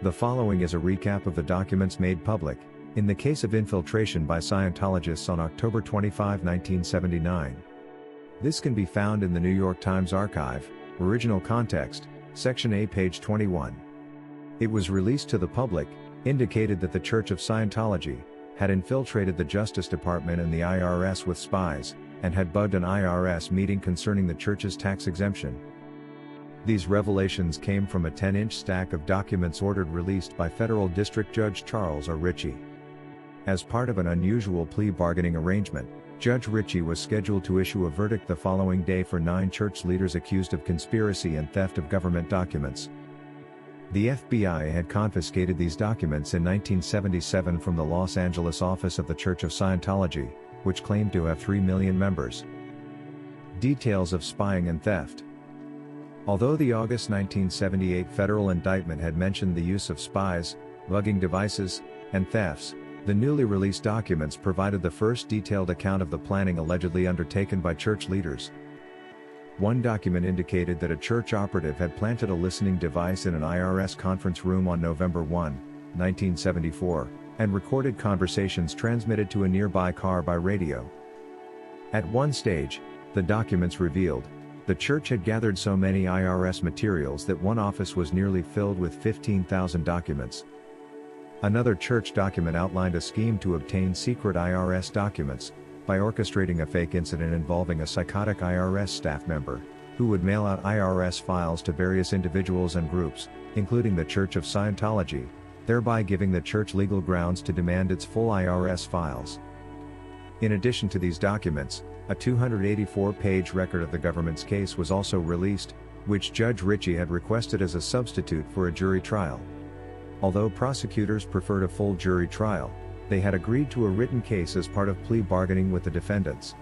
The following is a recap of the documents made public, in the case of infiltration by Scientologists on October 25, 1979. This can be found in the New York Times Archive, Original Context, Section A, page 21. It was released to the public, indicated that the Church of Scientology had infiltrated the Justice Department and the IRS with spies, and had bugged an IRS meeting concerning the church's tax exemption. These revelations came from a 10-inch stack of documents ordered released by Federal District Judge Charles R. Ritchie. As part of an unusual plea bargaining arrangement, Judge Ritchie was scheduled to issue a verdict the following day for 9 church leaders accused of conspiracy and theft of government documents. The FBI had confiscated these documents in 1977 from the Los Angeles office of the Church of Scientology, which claimed to have 3 million members. Details of spying and theft. Although the August 1978 federal indictment had mentioned the use of spies, bugging devices, and thefts, the newly released documents provided the first detailed account of the planning allegedly undertaken by church leaders. One document indicated that a church operative had planted a listening device in an IRS conference room on November 1, 1974, and recorded conversations transmitted to a nearby car by radio. At one stage, the documents revealed, the church had gathered so many IRS materials that one office was nearly filled with 15,000 documents. Another church document outlined a scheme to obtain secret IRS documents, by orchestrating a fake incident involving a psychotic IRS staff member, who would mail out IRS files to various individuals and groups, including the Church of Scientology, thereby giving the church legal grounds to demand its full IRS files. In addition to these documents, a 284-page record of the government's case was also released, which Judge Ritchie had requested as a substitute for a jury trial. Although prosecutors preferred a full jury trial, they had agreed to a written case as part of plea bargaining with the defendants.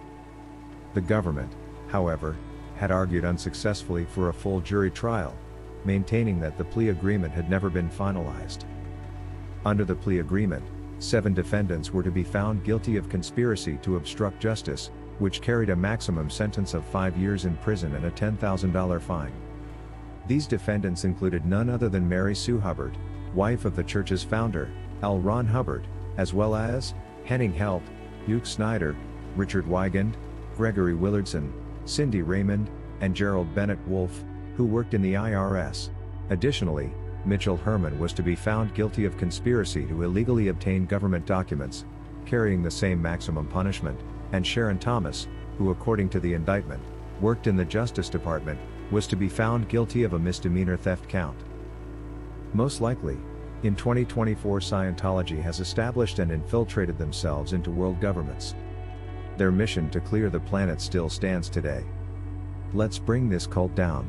The government, however, had argued unsuccessfully for a full jury trial, maintaining that the plea agreement had never been finalized. Under the plea agreement, 7 defendants were to be found guilty of conspiracy to obstruct justice, which carried a maximum sentence of 5 years in prison and a $10,000 fine. These defendants included none other than Mary Sue Hubbard, wife of the church's founder, L. Ron Hubbard, as well as Henning Helt, Hugh Snyder, Richard Wigand, Gregory Willardson, Cindy Raymond, and Gerald Bennett Wolfe, who worked in the IRS. Additionally, Mitchell Herman was to be found guilty of conspiracy to illegally obtain government documents, carrying the same maximum punishment, and Sharon Thomas, who according to the indictment, worked in the Justice Department, was to be found guilty of a misdemeanor theft count. Most likely, in 2024 Scientology has established and infiltrated themselves into world governments. Their mission to clear the planet still stands today. Let's bring this cult down.